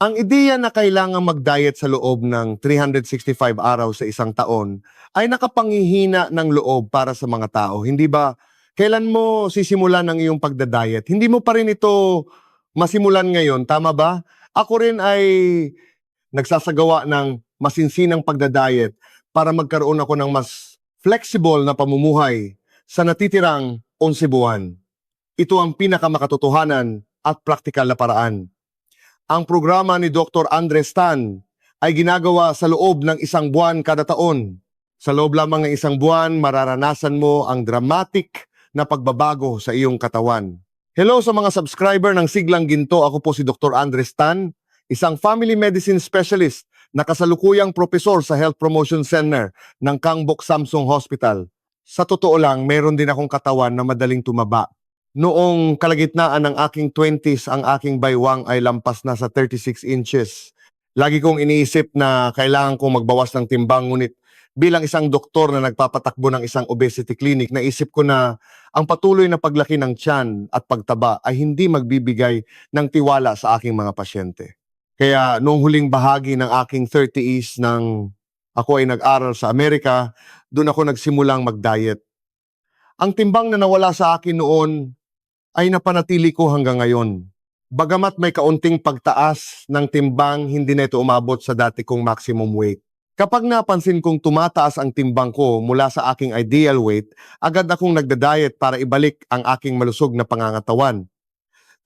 Ang ideya na kailangan mag-diet sa loob ng 365 araw sa isang taon ay nakapanghihina ng loob para sa mga tao. Hindi ba, kailan mo sisimulan ang iyong pagda-diet? Hindi mo pa rin ito masimulan ngayon, tama ba? Ako rin ay nagsasagawa ng masinsinang pagda-diet para magkaroon ako ng mas flexible na pamumuhay sa natitirang 11 buwan. Ito ang pinakamakatotohanan at praktikal na paraan. Ang programa ni Dr. Andres Tan ay ginagawa sa loob ng 1 buwan kada taon. Sa loob lamang ng 1 buwan, mararanasan mo ang dramatic na pagbabago sa iyong katawan. Hello sa mga subscriber ng Siglang Ginto. Ako po si Dr. Andres Tan, isang family medicine specialist na kasalukuyang propesor sa Health Promotion Center ng Kangbok Samsung Hospital. Sa totoo lang, meron din akong katawan na madaling tumaba. Noong kalagitnaan ng aking 20s, ang aking baywang ay lampas na sa 36 inches. Lagi kong iniisip na kailangan kong magbawas ng timbang, ngunit bilang isang doktor na nagpapatakbo ng isang obesity clinic, naisip ko na ang patuloy na paglaki ng tiyan at pagtaba ay hindi magbibigay ng tiwala sa aking mga pasyente. Kaya noong huling bahagi ng aking 30s nang ako ay nag-aral sa Amerika, doon ako nagsimulang mag-diet. Ang timbang na nawala sa akin noon ay napanatili ko hanggang ngayon. Bagamat may kaunting pagtaas ng timbang, hindi na ito umabot sa dati kong maximum weight. Kapag napansin kong tumataas ang timbang ko mula sa aking ideal weight, agad akong nagda-diet para ibalik ang aking malusog na pangangatawan.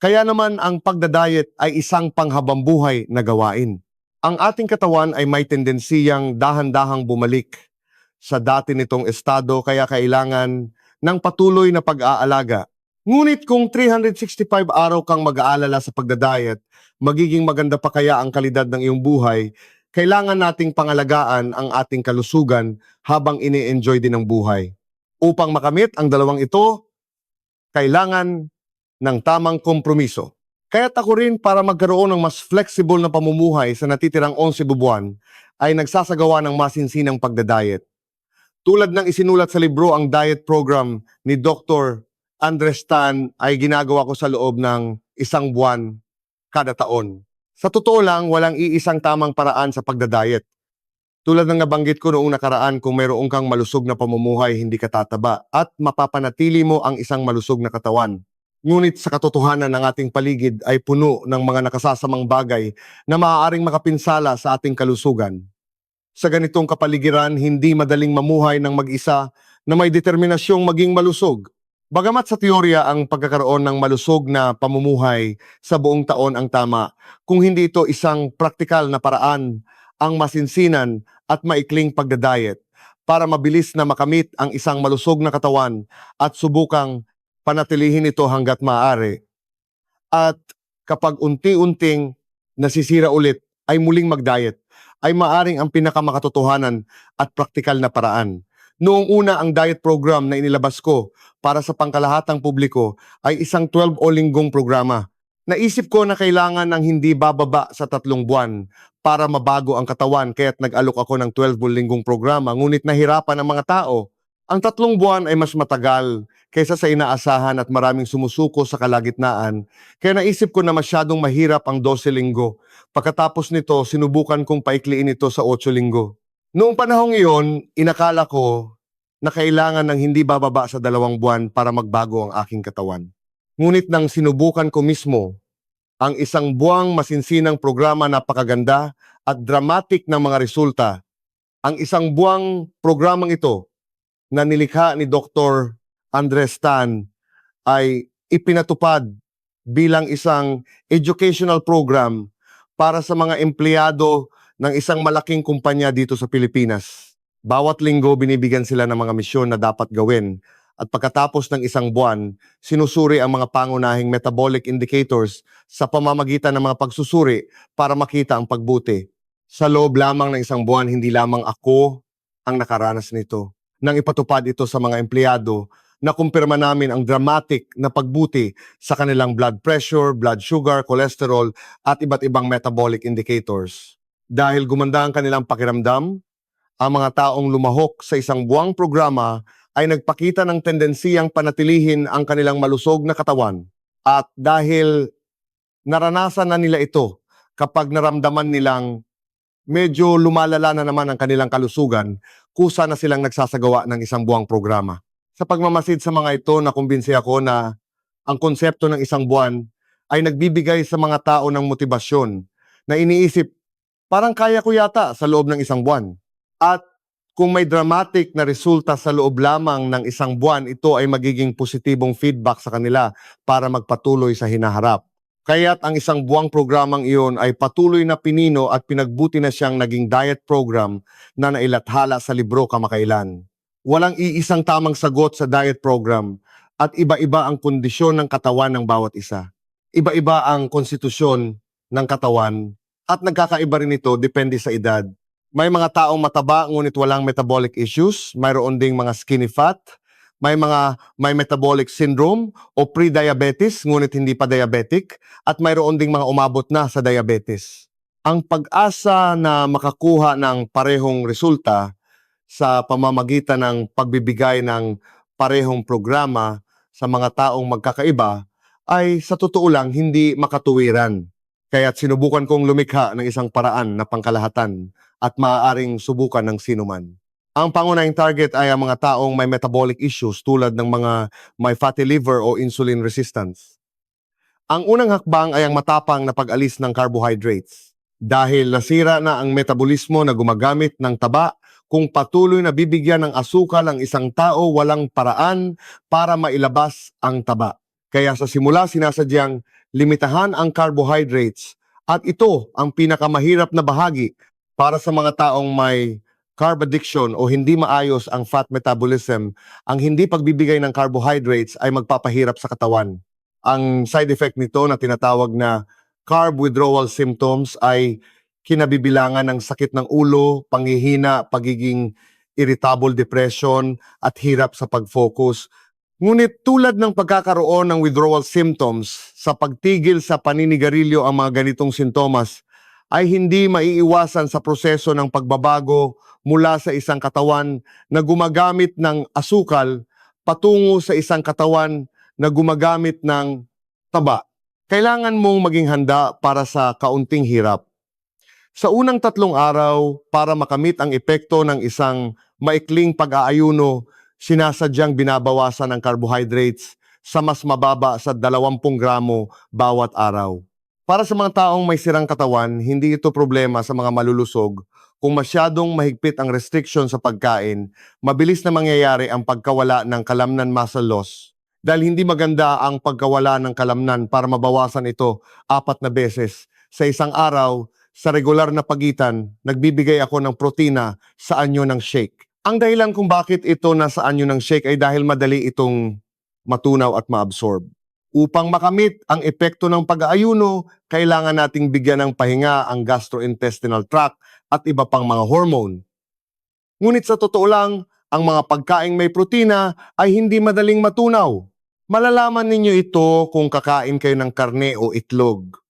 Kaya naman ang pagda-diet ay isang panghabambuhay na gawain. Ang ating katawan ay may tendensiyang dahan-dahang bumalik sa dati nitong estado, kaya kailangan ng patuloy na pag-aalaga. Ngunit kung 365 araw kang mag-aalala sa pagda-diet, magiging maganda pa kaya ang kalidad ng iyong buhay? Kailangan nating pangalagaan ang ating kalusugan habang ini-enjoy din ang buhay. Upang makamit ang dalawang ito, kailangan ng tamang kompromiso. Kaya't ako rin, para magkaroon ng mas flexible na pamumuhay sa natitirang 11 buwan, ay nagsasagawa ng masinsinang pagda-diet. Tulad ng isinulat sa libro, ang diet program ni Dr. Andres Tan ay ginagawa ko sa loob ng 1 buwan kada taon. Sa totoo lang, walang iisang tamang paraan sa pagda-diet. Tulad ng nabanggit ko noong nakaraan, kung mayroong kang malusog na pamumuhay, hindi ka tataba at mapapanatili mo ang isang malusog na katawan. Ngunit sa katotohanan, ng ating paligid ay puno ng mga nakasasamang bagay na maaaring makapinsala sa ating kalusugan. Sa ganitong kapaligiran, hindi madaling mamuhay ng mag-isa na may determinasyong maging malusog. Bagamat sa teorya ang pagkakaroon ng malusog na pamumuhay sa buong taon ang tama, kung hindi ito isang praktikal na paraan, ang masinsinan at maikling pagda-diet para mabilis na makamit ang isang malusog na katawan at subukang panatilihin ito hanggat maaari. At kapag unti-unting nasisira ulit, ay muling mag-diet, ay maaring ang pinakamakatotohanan at praktikal na paraan. Noong una, ang diet program na inilabas ko para sa pangkalahatang publiko ay isang 12 o linggong programa. Naisip ko na kailangan ng hindi bababa sa 3 buwan para mabago ang katawan, kaya't nag-alok ako ng 12 o linggong programa, ngunit nahirapan ang mga tao. Ang 3 buwan ay mas matagal kaysa sa inaasahan at maraming sumusuko sa kalagitnaan, kaya naisip ko na masyadong mahirap ang 12 linggo. Pagkatapos nito, sinubukan kong paikliin ito sa 8 linggo. Noong panahong iyon, inakala ko na kailangan ng hindi bababa sa 2 buwan para magbago ang aking katawan. Ngunit nang sinubukan ko mismo ang 1 buwang masinsinang programa, napakaganda at dramatic ng mga resulta. Ang 1 buwang programang ito na nilikha ni Dr. Andres Tan ay ipinatupad bilang isang educational program para sa mga empleyado ng isang malaking kumpanya dito sa Pilipinas. Bawat linggo binibigyan sila ng mga misyon na dapat gawin, at pagkatapos ng 1 buwan, sinusuri ang mga pangunahing metabolic indicators sa pamamagitan ng mga pagsusuri para makita ang pagbuti. Sa loob lamang ng 1 buwan, hindi lamang ako ang nakaranas nito. Nang ipatupad ito sa mga empleyado, nakumpirma namin ang dramatic na pagbuti sa kanilang blood pressure, blood sugar, cholesterol at iba't ibang metabolic indicators. Dahil gumanda ang kanilang pakiramdam, ang mga taong lumahok sa 1 buwang programa ay nagpakita ng tendensiyang panatilihin ang kanilang malusog na katawan. At dahil naranasan na nila ito, kapag naramdaman nilang medyo lumalala na naman ang kanilang kalusugan, kusa na silang nagsasagawa ng isang buwang programa. Sa pagmamasid sa mga ito, nakumbinsi ako na ang konsepto ng isang buwan ay nagbibigay sa mga tao ng motibasyon na iniisip, parang kaya ko yata sa loob ng isang buwan. At kung may dramatic na resulta sa loob lamang ng isang buwan, ito ay magiging positibong feedback sa kanila para magpatuloy sa hinaharap. Kaya't ang isang buwang programang iyon ay patuloy na pinino at pinagbuti na siyang naging diet program na nailathala sa libro kamakailan. Walang iisang tamang sagot sa diet program at iba-iba ang kondisyon ng katawan ng bawat isa. Iba-iba ang konstitusyon ng katawan at nagkakaiba rin ito depende sa edad. May mga taong mataba ngunit walang metabolic issues, mayroon ding mga skinny fat, may metabolic syndrome o pre-diabetes ngunit hindi pa diabetic at mayroon ding mga umabot na sa diabetes. Ang pag-asa na makakuha ng parehong resulta sa pamamagitan ng pagbibigay ng parehong programa sa mga taong magkakaiba ay sa totoo lang hindi makatuwiran. Kaya't sinubukan kong lumikha ng isang paraan na pangkalahatan at maaaring subukan ng sinuman. Ang pangunahing target ay ang mga taong may metabolic issues tulad ng mga may fatty liver o insulin resistance. Ang unang hakbang ay ang matapang na pag-alis ng carbohydrates. Dahil nasira na ang metabolismo na gumagamit ng taba, kung patuloy na bibigyan ng asukal ang isang tao, walang paraan para mailabas ang taba. Kaya sa simula sinasadyang limitahan ang carbohydrates at ito ang pinakamahirap na bahagi para sa mga taong may carb addiction o hindi maayos ang fat metabolism. Ang hindi pagbibigay ng carbohydrates ay magpapahirap sa katawan. Ang side effect nito na tinatawag na carb withdrawal symptoms ay kinabibilangan ng sakit ng ulo, panghihina, pagiging irritable depression at hirap sa pag-focus. Ngunit tulad ng pagkakaroon ng withdrawal symptoms, sa pagtigil sa paninigarilyo ang mga ganitong sintomas ay hindi maiiwasan sa proseso ng pagbabago mula sa isang katawan na gumagamit ng asukal patungo sa isang katawan na gumagamit ng taba. Kailangan mong maging handa para sa kaunting hirap. Sa unang 3 araw, para makamit ang epekto ng isang maikling pag-aayuno, sinasadyang binabawasan ang carbohydrates sa mas mababa sa 20 gramo bawat araw. Para sa mga taong may sirang katawan, hindi ito problema sa mga malulusog. Kung masyadong mahigpit ang restriction sa pagkain, mabilis na mangyayari ang pagkawala ng kalamnan muscle loss. Dahil hindi maganda ang pagkawala ng kalamnan para mabawasan ito 4 na beses. Sa isang araw, sa regular na pagitan, nagbibigay ako ng protina sa anyo ng shake. Ang dahilan kung bakit ito nasa anyo ng shake ay dahil madali itong matunaw at maabsorb. Upang makamit ang epekto ng pag-aayuno, kailangan nating bigyan ng pahinga ang gastrointestinal tract at iba pang mga hormone. Ngunit sa totoo lang, ang mga pagkaing may protina ay hindi madaling matunaw. Malalaman ninyo ito kung kakain kayo ng karne o itlog.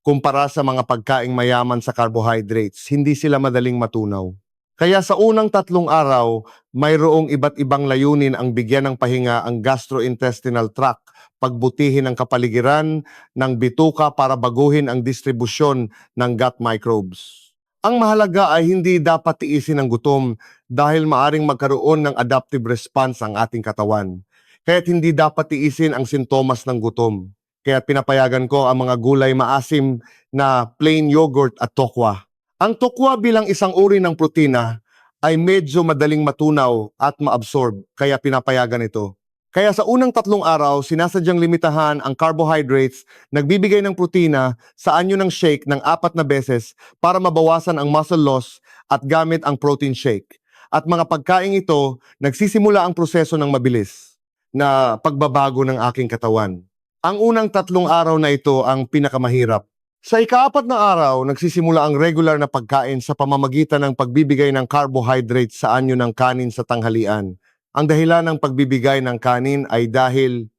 Kumpara sa mga pagkaing mayaman sa carbohydrates, hindi sila madaling matunaw. Kaya sa unang 3 araw, mayroong iba't ibang layunin ang bigyan ng pahinga ang gastrointestinal tract, pagbutihin ang kapaligiran ng bituka para baguhin ang distribusyon ng gut microbes. Ang mahalaga ay hindi dapat tiisin ang gutom dahil maaring magkaroon ng adaptive response ang ating katawan. Kaya't hindi dapat tiisin ang sintomas ng gutom. Kaya pinapayagan ko ang mga gulay maasim na plain yogurt at tokwa. Ang tokwa bilang isang uri ng protina ay medyo madaling matunaw at maabsorb, kaya pinapayagan ito. Kaya sa unang 3 araw, sinasadyang limitahan ang carbohydrates, nagbibigay ng protina sa anyo ng shake ng 4 na beses para mabawasan ang muscle loss at gamit ang protein shake. At mga pagkain ito, nagsisimula ang proseso ng mabilis na pagbabago ng aking katawan. Ang unang 3 araw na ito ang pinakamahirap. Sa ika-4 na araw, nagsisimula ang regular na pagkain sa pamamagitan ng pagbibigay ng carbohydrates sa anyo ng kanin sa tanghalian. Ang dahilan ng pagbibigay ng kanin ay dahil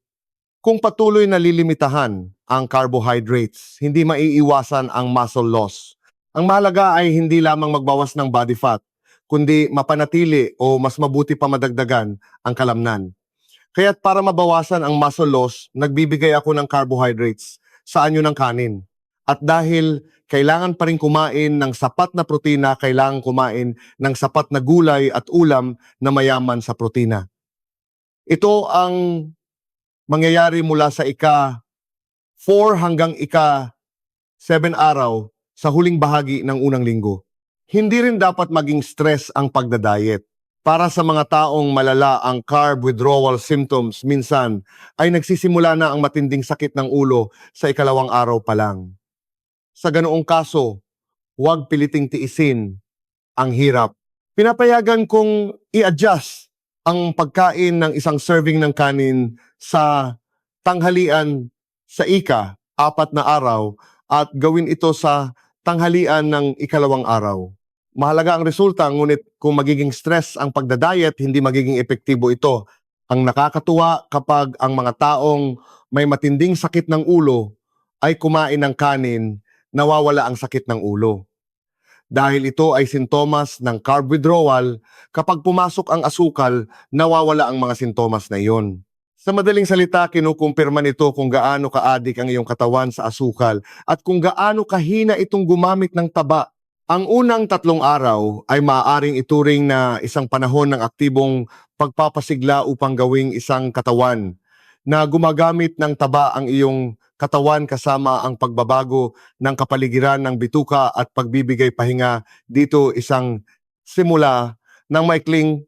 kung patuloy na lilimitahan ang carbohydrates, hindi maiiwasan ang muscle loss. Ang mahalaga ay hindi lamang magbawas ng body fat, kundi mapanatili o mas mabuti pa madagdagan ang kalamnan. Kaya't para mabawasan ang muscle loss, nagbibigay ako ng carbohydrates sa anyo ng kanin. At dahil kailangan pa rin kumain ng sapat na protina, kailangan kumain ng sapat na gulay at ulam na mayaman sa protina. Ito ang mangyayari mula sa ika-4 hanggang ika-7 araw sa huling bahagi ng unang linggo. Hindi rin dapat maging stress ang pagdadiet. Para sa mga taong malala ang carb withdrawal symptoms, minsan ay nagsisimula na ang matinding sakit ng ulo sa ikalawang araw pa lang. Sa ganoong kaso, huwag piliting tiisin ang hirap. Pinapayagan kong i-adjust ang pagkain ng isang serving ng kanin sa tanghalian sa ika-4 na araw at gawin ito sa tanghalian ng ikalawang araw. Mahalaga ang resulta, ngunit kung magiging stress ang pagdadiet, hindi magiging epektibo ito. Ang nakakatuwa kapag ang mga taong may matinding sakit ng ulo ay kumain ng kanin, nawawala ang sakit ng ulo. Dahil ito ay sintomas ng carb withdrawal, kapag pumasok ang asukal, nawawala ang mga sintomas na iyon. Sa madaling salita, kinukumpirma nito kung gaano ka-adik ang iyong katawan sa asukal at kung gaano kahina itong gumamit ng taba. Ang unang 3 araw ay maaaring ituring na isang panahon ng aktibong pagpapasigla upang gawing isang katawan na gumagamit ng taba ang iyong katawan kasama ang pagbabago ng kapaligiran ng bituka at pagbibigay pahinga. Dito isang simula ng maikling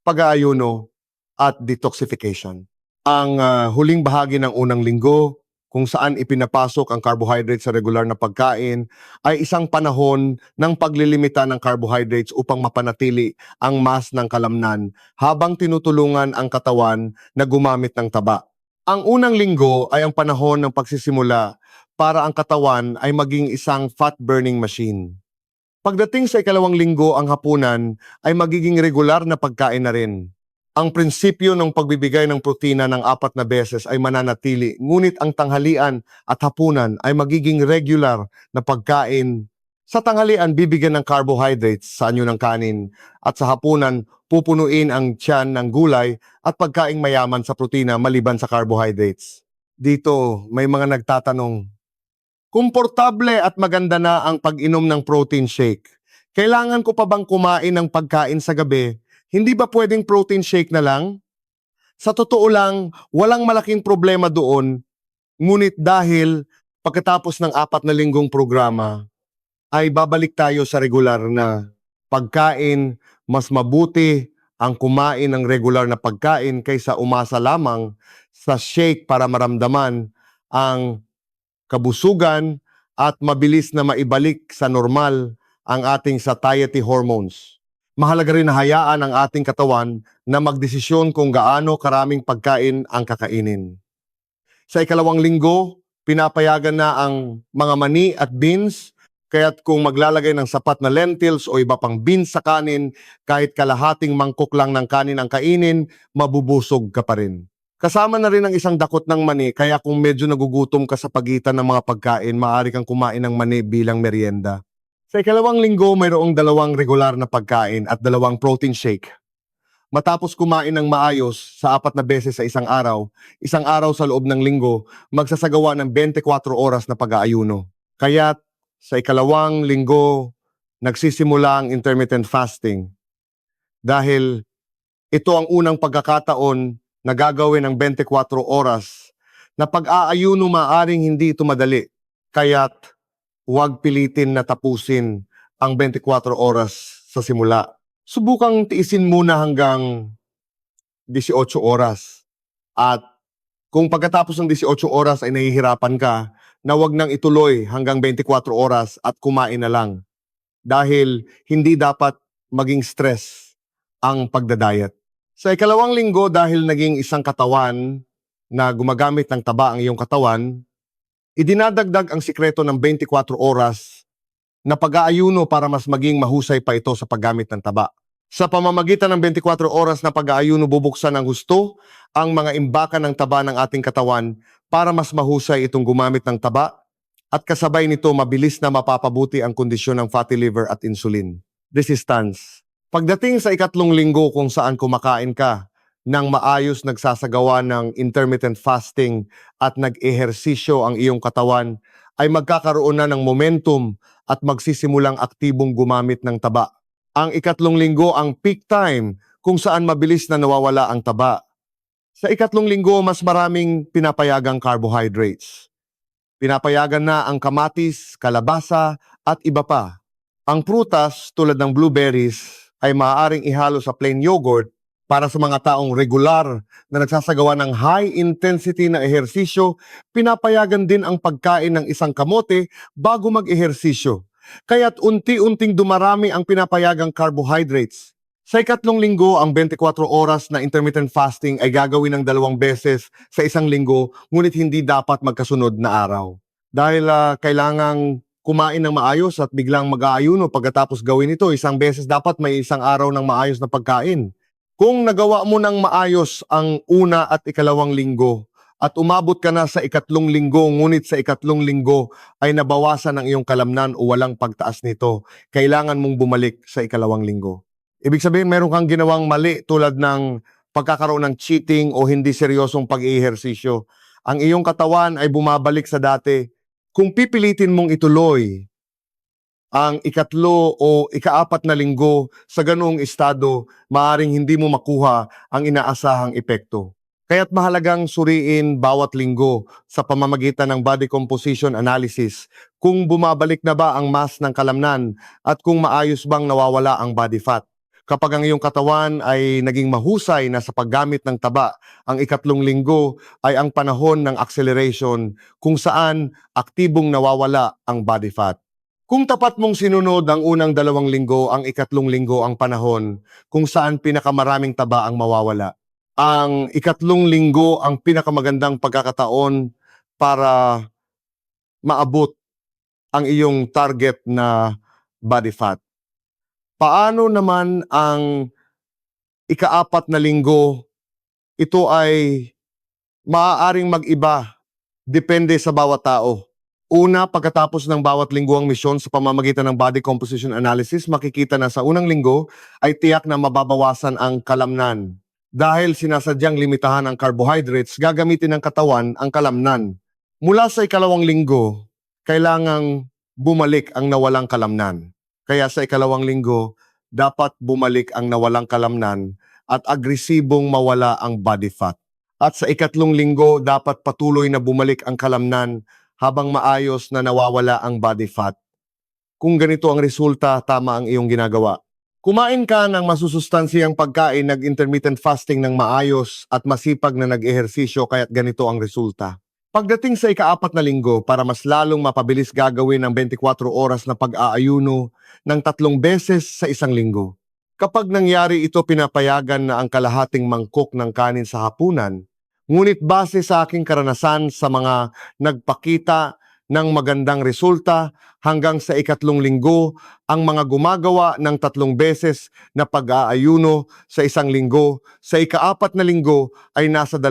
pag-aayuno at detoxification. Ang huling bahagi ng unang linggo, kung saan ipinapasok ang carbohydrates sa regular na pagkain, ay isang panahon ng paglilimita ng carbohydrates upang mapanatili ang mass ng kalamnan habang tinutulungan ang katawan na gumamit ng taba. Ang unang linggo ay ang panahon ng pagsisimula para ang katawan ay maging isang fat-burning machine. Pagdating sa ikalawang linggo, ang hapunan ay magiging regular na pagkain na rin. Ang prinsipyo ng pagbibigay ng protina ng 4 na beses ay mananatili, ngunit ang tanghalian at hapunan ay magiging regular na pagkain. Sa tanghalian, bibigyan ng carbohydrates sa anyo ng kanin at sa hapunan, pupunuin ang tiyan ng gulay at pagkaing mayaman sa protina maliban sa carbohydrates. Dito, may mga nagtatanong, komportable at maganda na ang pag-inom ng protein shake. Kailangan ko pa bang kumain ng pagkain sa gabi? Hindi ba pwedeng protein shake na lang? Sa totoo lang, walang malaking problema doon, ngunit dahil pagkatapos ng 4 na linggong programa, ay babalik tayo sa regular na pagkain. Mas mabuti ang kumain ng regular na pagkain kaysa umasa lamang sa shake para maramdaman ang kabusugan at mabilis na maibalik sa normal ang ating satiety hormones. Mahalaga rin na hayaan ang ating katawan na magdesisyon kung gaano karaming pagkain ang kakainin. Sa ikalawang linggo, pinapayagan na ang mga mani at beans, kaya't kung maglalagay ng sapat na lentils o iba pang beans sa kanin, kahit kalahating mangkok lang ng kanin ang kainin, mabubusog ka pa rin. Kasama na rin ang isang dakot ng mani, kaya kung medyo nagugutom ka sa pagitan ng mga pagkain, maaari kang kumain ng mani bilang merienda. Sa ikalawang linggo, mayroong 2 regular na pagkain at 2 protein shake. Matapos kumain ng maayos sa 4 na beses sa isang araw sa loob ng linggo, magsasagawa ng 24 oras na pag-aayuno. Kaya't sa ikalawang linggo, nagsisimula ang intermittent fasting. Dahil ito ang unang pagkakataon na gagawin ng 24 oras na pag-aayuno, maaring hindi ito madali. Kaya't huwag pilitin na tapusin ang 24 oras sa simula. Subukang tiisin muna hanggang 18 oras. At kung pagkatapos ng 18 oras ay nahihirapan ka, na huwag nang ituloy hanggang 24 oras at kumain na lang. Dahil hindi dapat maging stress ang pagdadiet. Sa ikalawang linggo, dahil naging isang katawan na gumagamit ng taba ang iyong katawan, idinadagdag ang sikreto ng 24 oras na pag-aayuno para mas maging mahusay pa ito sa paggamit ng taba. Sa pamamagitan ng 24 oras na pag-aayuno, bubuksan ng husto ang mga imbakan ng taba ng ating katawan para mas mahusay itong gumamit ng taba at kasabay nito mabilis na mapapabuti ang kondisyon ng fatty liver at insulin resistance. Pagdating sa ikatlong linggo kung saan kumakain ka ng maayos, nagsasagawa ng intermittent fasting at nag-ehersisyo ang iyong katawan, ay magkakaroon na ng momentum at magsisimulang aktibong gumamit ng taba. Ang ikatlong linggo ang peak time kung saan mabilis na nawawala ang taba. Sa ikatlong linggo, mas maraming pinapayagang carbohydrates. Pinapayagan na ang kamatis, kalabasa at iba pa. Ang prutas tulad ng blueberries ay maaaring ihalo sa plain yogurt para sa mga taong regular na nagsasagawa ng high-intensity na ehersisyo. Pinapayagan din ang pagkain ng isang kamote bago mag-ehersisyo. Kaya't unti-unting dumarami ang pinapayagang carbohydrates. Sa ikatlong linggo, ang 24 oras na intermittent fasting ay gagawin ng 2 beses sa isang linggo, ngunit hindi dapat magkasunod na araw. Dahil kailangang kumain ng maayos at biglang mag-aayuno pagkatapos gawin ito, 1 beses dapat may isang araw ng maayos na pagkain. Kung nagawa mo ng maayos ang una at ikalawang linggo, at umabot ka na sa ikatlong linggo, ngunit sa ikatlong linggo ay nabawasan ang iyong kalamnan o walang pagtaas nito, kailangan mong bumalik sa ikalawang linggo. Ibig sabihin, meron kang ginawang mali tulad ng pagkakaroon ng cheating o hindi seryosong pag-iihersisyo. Ang iyong katawan ay bumabalik sa dati. Kung pipilitin mong ituloy ang ikatlo o ikaapat na linggo sa ganoong estado, maaring hindi mo makuha ang inaasahang epekto. Kaya't mahalagang suriin bawat linggo sa pamamagitan ng body composition analysis kung bumabalik na ba ang mass ng kalamnan at kung maayos bang nawawala ang body fat. Kapag ang iyong katawan ay naging mahusay na sa paggamit ng taba, ang ikatlong linggo ay ang panahon ng acceleration kung saan aktibong nawawala ang body fat. Kung tapat mong sinunod ang unang 2 linggo, ang ikatlong linggo ang panahon kung saan pinakamaraming taba ang mawawala. Ang ikatlong linggo ang pinakamagandang pagkakataon para maabot ang iyong target na body fat. Paano naman ang ikaapat na linggo? Ito ay maaaring mag-iba, depende sa bawat tao. Una, pagkatapos ng bawat linggo ang misyon sa pamamagitan ng body composition analysis, makikita na sa unang linggo ay tiyak na mababawasan ang kalamnan. Dahil sinasadyang limitahan ang carbohydrates, gagamitin ng katawan ang kalamnan. Mula sa ikalawang linggo, kailangang bumalik ang nawalang kalamnan. Kaya sa ikalawang linggo, dapat bumalik ang nawalang kalamnan at agresibong mawala ang body fat. At sa ikatlong linggo, dapat patuloy na bumalik ang kalamnan habang maayos na nawawala ang body fat. Kung ganito ang resulta, tama ang iyong ginagawa. Kumain ka ng masusustansyang pagkain, nag-intermittent fasting ng maayos at masipag na nag-ehersisyo, kaya't ganito ang resulta. Pagdating sa ikaapat na linggo, para mas lalong mapabilis, gagawin ng 24 oras na pag-aayuno ng 3 beses sa isang linggo. Kapag nangyari ito, pinapayagan na ang kalahating mangkok ng kanin sa hapunan. Ngunit base sa aking karanasan sa mga nagpakita ng magandang resulta, hanggang sa ikatlong linggo, ang mga gumagawa ng 3 beses na pag-aayuno sa isang linggo, sa ikaapat na linggo ay nasa 2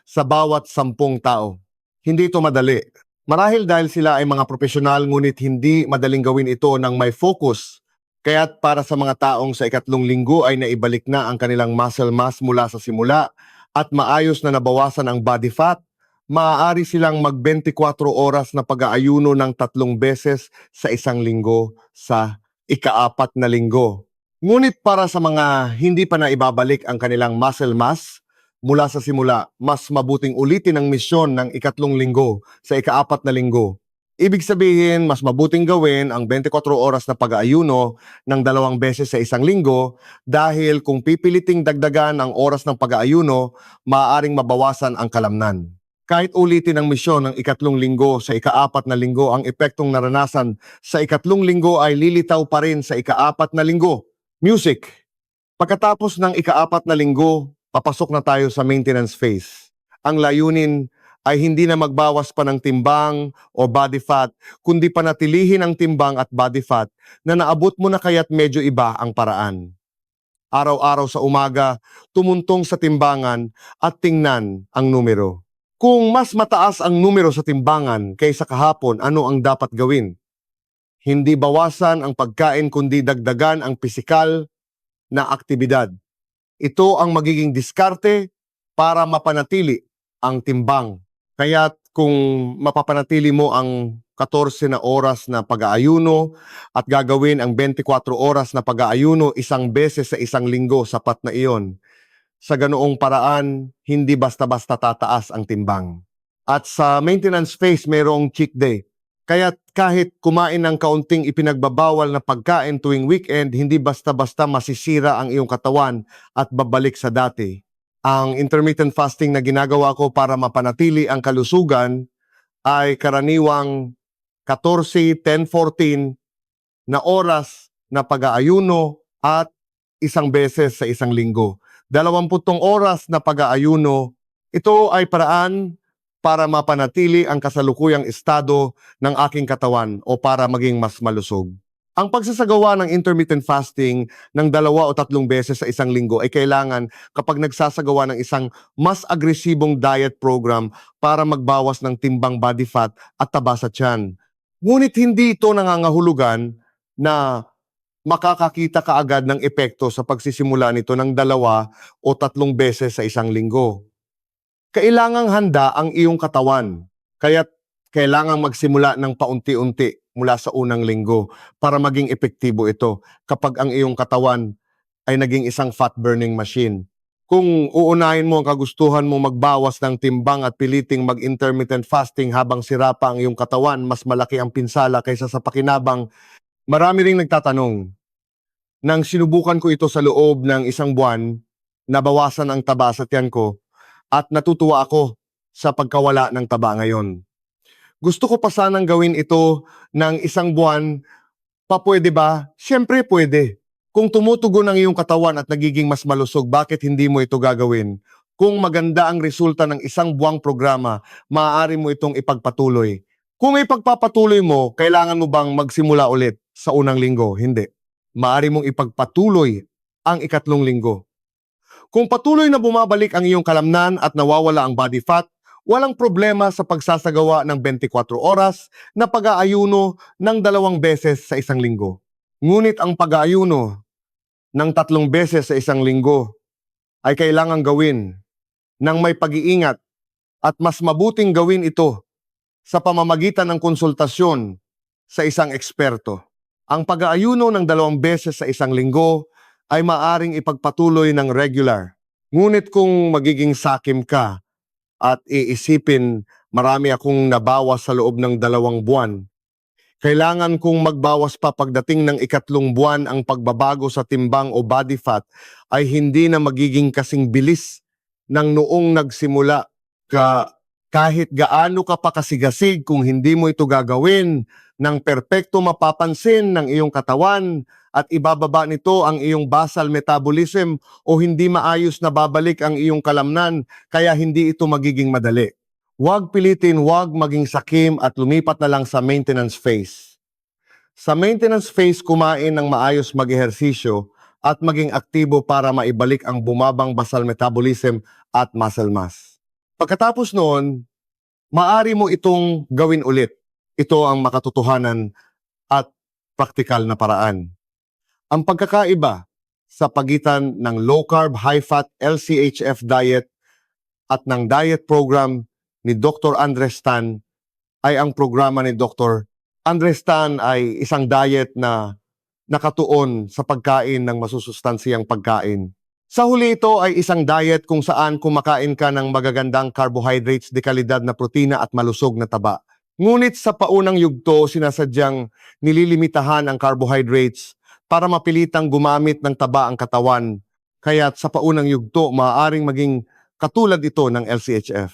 sa bawat 10 tao. Hindi ito madali. Marahil dahil sila ay mga profesional, ngunit hindi madaling gawin ito ng may focus. Kaya't para sa mga taong sa ikatlong linggo ay naibalik na ang kanilang muscle mass mula sa simula at maayos na nabawasan ang body fat, maaari silang mag-24 oras na pag-aayuno ng 3 beses sa isang linggo sa ikaapat na linggo. Ngunit para sa mga hindi pa na ibabalik ang kanilang muscle mass mula sa simula, mas mabuting ulitin ang misyon ng ikatlong linggo sa ikaapat na linggo. Ibig sabihin, mas mabuting gawin ang 24 oras na pag-aayuno ng 2 beses sa isang linggo dahil kung pipiliting dagdagan ang oras ng pag-aayuno, maaaring mabawasan ang kalamnan. Kahit ulitin ang misyon ng ikatlong linggo sa ikaapat na linggo, ang epektong naranasan sa ikatlong linggo ay lilitaw pa rin sa ikaapat na linggo. Music. Pagkatapos ng ikaapat na linggo, papasok na tayo sa maintenance phase. Ang layunin ay hindi na magbawas pa ng timbang o body fat, kundi panatilihin ang timbang at body fat na naabot mo na, kaya't medyo iba ang paraan. Araw-araw sa umaga, tumuntong sa timbangan at tingnan ang numero. Kung mas mataas ang numero sa timbangan kaysa kahapon, ano ang dapat gawin? Hindi bawasan ang pagkain kundi dagdagan ang pisikal na aktibidad. Ito ang magiging diskarte para mapanatili ang timbang. Kaya't kung mapapanatili mo ang 14 na oras na pag-aayuno at gagawin ang 24 oras na pag-aayuno isang beses sa isang linggo, sapat na iyon. Sa ganoong paraan, hindi basta-basta tataas ang timbang. At sa maintenance phase, mayroong cheat day. Kaya kahit kumain ng kaunting ipinagbabawal na pagkain tuwing weekend, hindi basta-basta masisira ang iyong katawan at babalik sa dati. Ang intermittent fasting na ginagawa ko para mapanatili ang kalusugan ay karaniwang 14, 10, 14 na oras na pag-aayuno at isang beses sa isang linggo. 20 oras na pag-aayuno, ito ay paraan para mapanatili ang kasalukuyang estado ng aking katawan o para maging mas malusog. Ang pagsasagawa ng intermittent fasting ng 2 o 3 beses sa isang linggo ay kailangan kapag nagsasagawa ng isang mas agresibong diet program para magbawas ng timbang body fat at taba sa tiyan. Ngunit hindi ito nangangahulugan na makakakita kaagad ng epekto sa pagsisimula nito ng 2 o 3 beses sa isang linggo. Kailangang handa ang iyong katawan, kaya't kailangang magsimula ng paunti-unti mula sa unang linggo para maging epektibo ito kapag ang iyong katawan ay naging isang fat-burning machine. Kung uunahin mo ang kagustuhan mo magbawas ng timbang at piliting mag-intermittent fasting habang sira pa ang iyong katawan, mas malaki ang pinsala kaysa sa pakinabang. Marami ring nagtatanong, nang sinubukan ko ito sa loob ng 1 buwan, nabawasan ang taba sa tiyan ko at natutuwa ako sa pagkawala ng taba ngayon. Gusto ko pa sanang gawin ito ng 1 buwan, pwede ba? Siyempre pwede. Kung tumutugon ang iyong katawan at nagiging mas malusog, bakit hindi mo ito gagawin? Kung maganda ang resulta ng 1 buwang programa, maaari mo itong ipagpatuloy. Kung ipagpapatuloy mo, kailangan mo bang magsimula ulit sa unang linggo? Hindi. Maaari mong ipagpatuloy ang 3 linggo. Kung patuloy na bumabalik ang iyong kalamnan at nawawala ang body fat, walang problema sa pagsasagawa ng 24 oras na pag-aayuno ng 2 beses sa isang linggo. Ngunit ang pag-aayuno ng 3 beses sa isang linggo ay kailangang gawin ng may pag-iingat at mas mabuting gawin ito sa pamamagitan ng konsultasyon sa isang eksperto. Ang pag-aayuno ng 2 beses sa isang linggo ay maaring ipagpatuloy ng regular. Ngunit kung magiging sakim ka at iisipin marami akong nabawas sa loob ng 2 buwan, kailangan kong magbawas pa pagdating ng 3 buwan. Ang pagbabago sa timbang o body fat ay hindi na magiging kasing bilis ng noong nagsimula ka. Kahit gaano ka pa kasigasig, kung hindi mo ito gagawin ng perpekto, mapapansin ng iyong katawan at ibababa nito ang iyong basal metabolism o hindi maayos na babalik ang iyong kalamnan, kaya hindi ito magiging madali. Huwag pilitin, huwag maging sakim at lumipat na lang sa maintenance phase. Sa maintenance phase, kumain ng maayos, mag-ehersisyo at maging aktibo para maibalik ang bumabang basal metabolism at muscle mass. Pagkatapos noon, maaari mo itong gawin ulit. Ito ang makatotohanan at praktikal na paraan. Ang pagkakaiba sa pagitan ng low-carb, high-fat LCHF diet at ng diet program ni Dr. Andres Tan ay ang programa ni Dr. Andres Tan ay isang diet na nakatuon sa pagkain ng masusustansiyang pagkain. Sa huli, ito ay isang diet kung saan kumakain ka ng magagandang carbohydrates, dekalidad na protina at malusog na taba. Ngunit sa paunang yugto, sinasadyang nililimitahan ang carbohydrates para mapilitang gumamit ng taba ang katawan. Kaya't sa paunang yugto, maaaring maging katulad ito ng LCHF.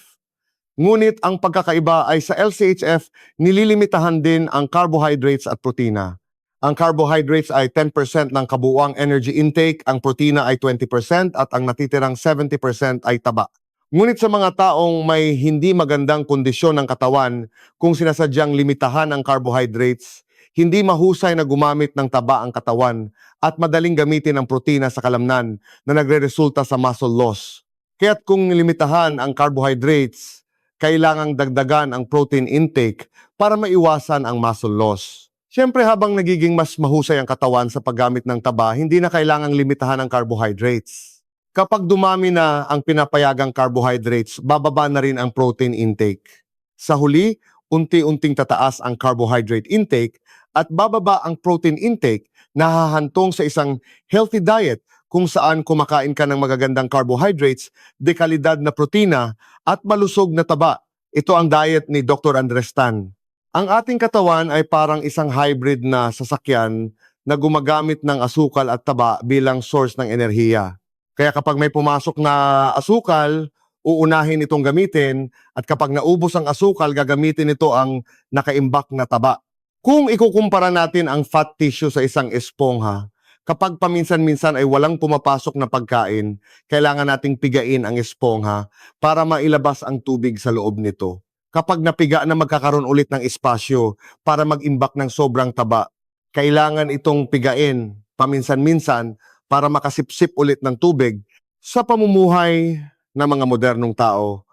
Ngunit ang pagkakaiba ay sa LCHF, nililimitahan din ang carbohydrates at protina. Ang carbohydrates ay 10% ng kabuuang energy intake, ang protina ay 20% at ang natitirang 70% ay taba. Ngunit sa mga taong may hindi magandang kondisyon ng katawan, kung sinasadyang limitahan ang carbohydrates, hindi mahusay na gumamit ng taba ang katawan at madaling gamitin ang protina sa kalamnan na nagre-resulta sa muscle loss. Kaya't kung limitahan ang carbohydrates, kailangang dagdagan ang protein intake para maiwasan ang muscle loss. Siyempre, habang nagiging mas mahusay ang katawan sa paggamit ng taba, hindi na kailangang limitahan ang carbohydrates. Kapag dumami na ang pinapayagang carbohydrates, bababa na rin ang protein intake. Sa huli, unti-unting tataas ang carbohydrate intake at bababa ang protein intake na hahantong sa isang healthy diet kung saan kumakain ka ng magagandang carbohydrates, dekalidad na protina at malusog na taba. Ito ang diet ni Dr. Andres Tan. Ang ating katawan ay parang isang hybrid na sasakyan na gumagamit ng asukal at taba bilang source ng enerhiya. Kaya kapag may pumasok na asukal, uunahin itong gamitin at kapag naubos ang asukal, gagamitin ito ang nakaimbak na taba. Kung ikukumpara natin ang fat tissue sa isang espongha, kapag paminsan-minsan ay walang pumapasok na pagkain, kailangan nating pigain ang espongha para mailabas ang tubig sa loob nito. Kapag napiga na magkakaroon ulit ng espasyo para mag-imbak ng sobrang taba, kailangan itong pigain paminsan-minsan para makasipsip ulit ng tubig. Sa pamumuhay ng mga modernong tao,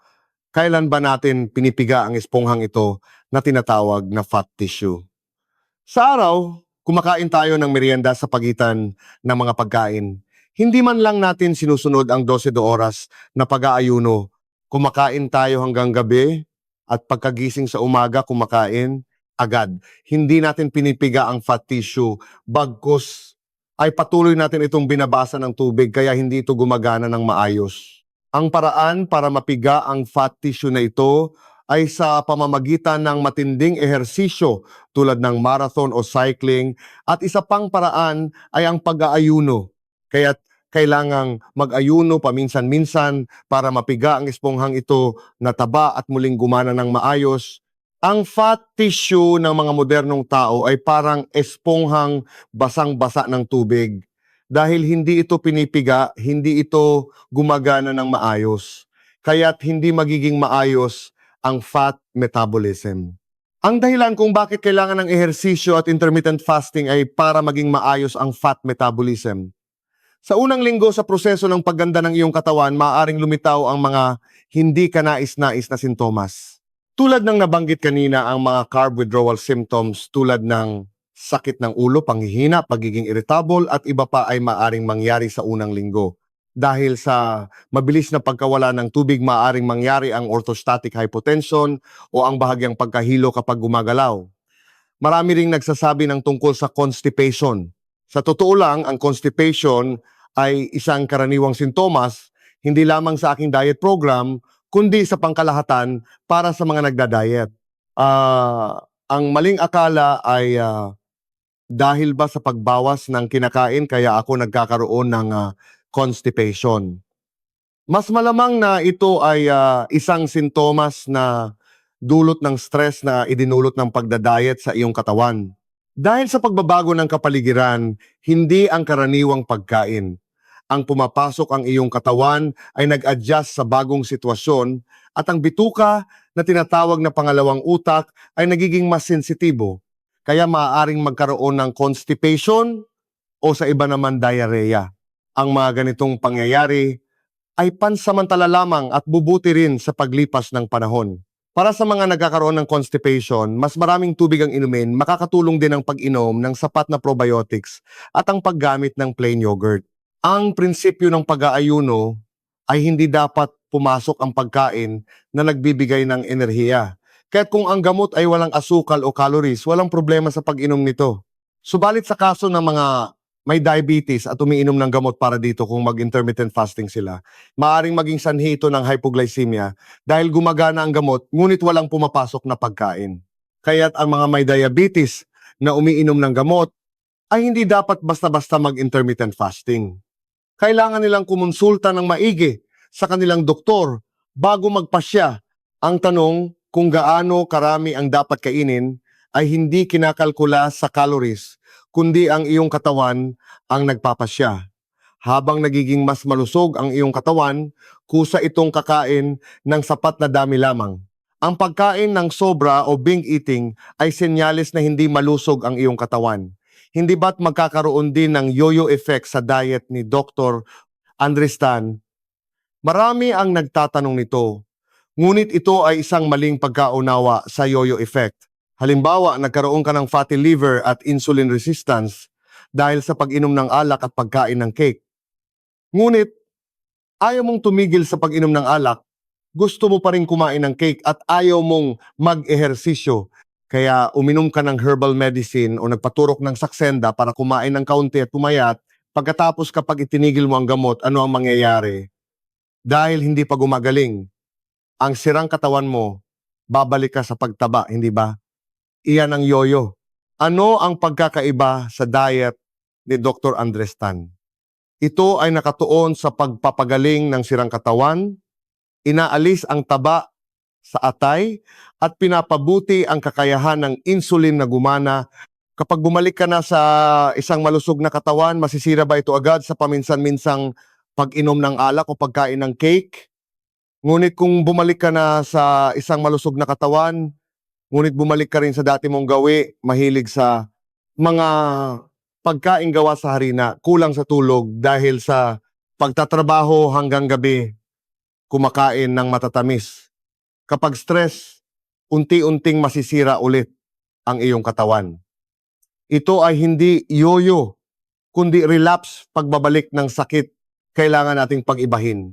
kailan ba natin pinipiga ang esponghang ito na tinatawag na fat tissue? Sa araw, kumakain tayo ng merienda sa pagitan ng mga pagkain. Hindi man lang natin sinusunod ang 12 oras na pag-aayuno. Kumakain tayo hanggang gabi at pagkagising sa umaga kumakain agad. Hindi natin pinipiga ang fat tissue, bagkus ay patuloy natin itong binabasa ng tubig kaya hindi ito gumagana ng maayos. Ang paraan para mapiga ang fat tissue na ito ay sa pamamagitan ng matinding ehersisyo tulad ng marathon o cycling at isa pang paraan ay ang pag-aayuno. Kaya kailangang mag-ayuno paminsan-minsan para mapiga ang esponghang ito na taba at muling gumana ng maayos. Ang fat tissue ng mga modernong tao ay parang esponghang basang-basa ng tubig. Dahil hindi ito pinipiga, hindi ito gumagana ng maayos. Kaya't hindi magiging maayos ang fat metabolism. Ang dahilan kung bakit kailangan ng ehersisyo at intermittent fasting ay para maging maayos ang fat metabolism. Sa unang linggo sa proseso ng pagganda ng iyong katawan, maaaring lumitaw ang mga hindi kanais-nais na sintomas. Tulad ng nabanggit kanina, ang mga carb withdrawal symptoms tulad ng sakit ng ulo, panghihina, pagiging irritable at iba pa ay maaaring mangyari sa unang linggo. Dahil sa mabilis na pagkawala ng tubig, maaaring mangyari ang orthostatic hypotension o ang bahagyang pagkahilo kapag gumagalaw. Marami ring nagsasabi ng tungkol sa constipation. Sa totoo lang, ang constipation ay isang karaniwang sintomas hindi lamang sa aking diet program, kundi sa pangkalahatan para sa mga nagda-diet. Ang maling akala ay dahil ba sa pagbawas ng kinakain kaya ako nagkakaroon ng constipation. Mas malamang na ito ay isang sintomas na dulot ng stress na idinulot ng pagda-diet sa iyong katawan. Dahil sa pagbabago ng kapaligiran, hindi ang karaniwang pagkain ang pumapasok ang iyong katawan ay nag-adjust sa bagong sitwasyon at ang bituka na tinatawag na pangalawang utak ay nagiging mas sensitibo. Kaya maaaring magkaroon ng constipation o sa iba naman diarrhea. Ang mga ganitong pangyayari ay pansamantala lamang at bubuti rin sa paglipas ng panahon. Para sa mga nagkakaroon ng constipation, mas maraming tubig ang inumin, makakatulong din ang pag-inom ng sapat na probiotics at ang paggamit ng plain yogurt. Ang prinsipyo ng pag-aayuno ay hindi dapat pumasok ang pagkain na nagbibigay ng enerhiya. Kaya't kung ang gamot ay walang asukal o calories, walang problema sa pag-inom nito. Subalit sa kaso ng mga may diabetes at umiinom ng gamot para dito kung mag-intermittent fasting sila, maaaring maging sanhi ito ng hypoglycemia dahil gumagana ang gamot ngunit walang pumapasok na pagkain. Kaya't ang mga may diabetes na umiinom ng gamot ay hindi dapat basta-basta mag-intermittent fasting. Kailangan nilang kumonsulta ng maigi sa kanilang doktor bago magpasya. Ang tanong kung gaano karami ang dapat kainin ay hindi kinakalkula sa calories, kundi ang iyong katawan ang nagpapasya. Habang nagiging mas malusog ang iyong katawan, kusa itong kakain ng sapat na dami lamang. Ang pagkain ng sobra o binge eating ay senyales na hindi malusog ang iyong katawan. Hindi ba't magkakaroon din ng yo-yo effect sa diet ni Dr. Andres Tan? Marami ang nagtatanong nito, ngunit ito ay isang maling pagkaunawa sa yo-yo effect. Halimbawa, nagkaroon ka ng fatty liver at insulin resistance dahil sa pag-inom ng alak at pagkain ng cake. Ngunit, ayaw mong tumigil sa pag-inom ng alak, gusto mo pa rin kumain ng cake at ayaw mong mag-ehersisyo. Kaya uminom ka ng herbal medicine o nagpaturok ng saksenda para kumain ng kaunti at pumayat. Pagkatapos kapag itinigil mo ang gamot, ano ang mangyayari? Dahil hindi pa gumagaling, ang sirang katawan mo, babalik ka sa pagtaba, hindi ba? Iyan ang yoyo. Ano ang pagkakaiba sa diet ni Dr. Andres Tan? Ito ay nakatuon sa pagpapagaling ng sirang katawan, inaalis ang taba sa atay, at pinapabuti ang kakayahan ng insulin na gumana. Kapag bumalik ka na sa isang malusog na katawan, masisira ba ito agad sa paminsan-minsang pag-inom ng alak o pagkain ng cake? Ngunit kung bumalik ka na sa isang malusog na katawan, ngunit bumalik ka rin sa dati mong gawi, mahilig sa mga pagkain gawa sa harina, kulang sa tulog dahil sa pagtatrabaho hanggang gabi, kumakain ng matatamis. Kapag stress, unti-unting masisira ulit ang iyong katawan. Ito ay hindi yoyo, kundi relapse, pagbabalik ng sakit. Kailangan nating pag-ibahin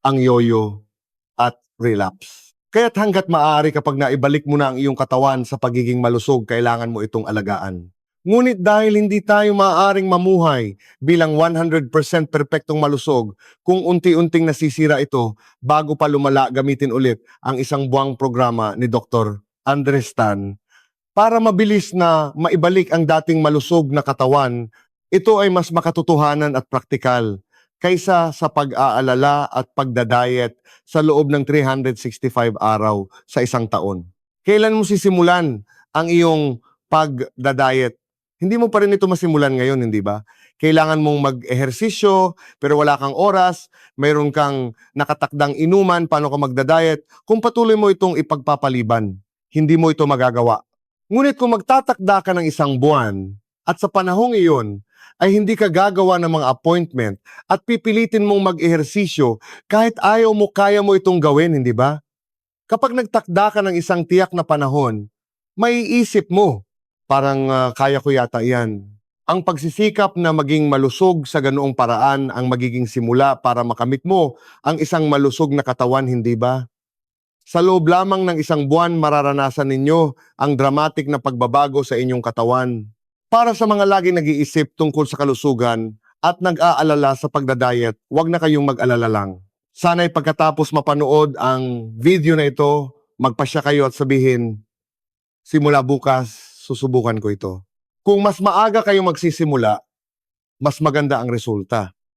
ang yoyo at relapse. Kaya't hanggat maaari kapag naibalik mo na ang iyong katawan sa pagiging malusog, kailangan mo itong alagaan. Ngunit dahil hindi tayo maaaring mamuhay bilang 100% perpektong malusog, kung unti-unting nasisira ito, bago pa lumala, gamitin ulit ang isang buwang programa ni Dr. Andres Tan para mabilis na maibalik ang dating malusog na katawan. Ito ay mas makatotohanan at praktikal kaysa sa pag-aalala at pagdadayet sa loob ng 365 araw sa isang taon. Kailan mo sisimulan ang iyong pagdadayet? Hindi mo pa rin ito masimulan ngayon, hindi ba? Kailangan mong mag-ehersisyo, pero wala kang oras, mayroon kang nakatakdang inuman, paano ka magdadayet. Kung patuloy mo itong ipagpapaliban, hindi mo ito magagawa. Ngunit kung magtatakda ka ng isang buwan, at sa panahong iyon, ay hindi ka gagawa ng mga appointment at pipilitin mong mag-ehersisyo kahit ayaw mo, kaya mo itong gawin, hindi ba? Kapag nagtakda ka ng isang tiyak na panahon, maiisip mo, parang kaya ko yata yan. Ang pagsisikap na maging malusog sa ganoong paraan ang magiging simula para makamit mo ang isang malusog na katawan, hindi ba? Sa loob lamang ng isang buwan, mararanasan ninyo ang dramatic na pagbabago sa inyong katawan. Para sa mga laging nag-iisip tungkol sa kalusugan at nag-aalala sa pagdadayet, huwag na kayong mag-alala lang. Sana'y pagkatapos mapanood ang video na ito, magpasya kayo at sabihin, simula bukas, susubukan ko ito. Kung mas maaga kayong magsisimula, mas maganda ang resulta.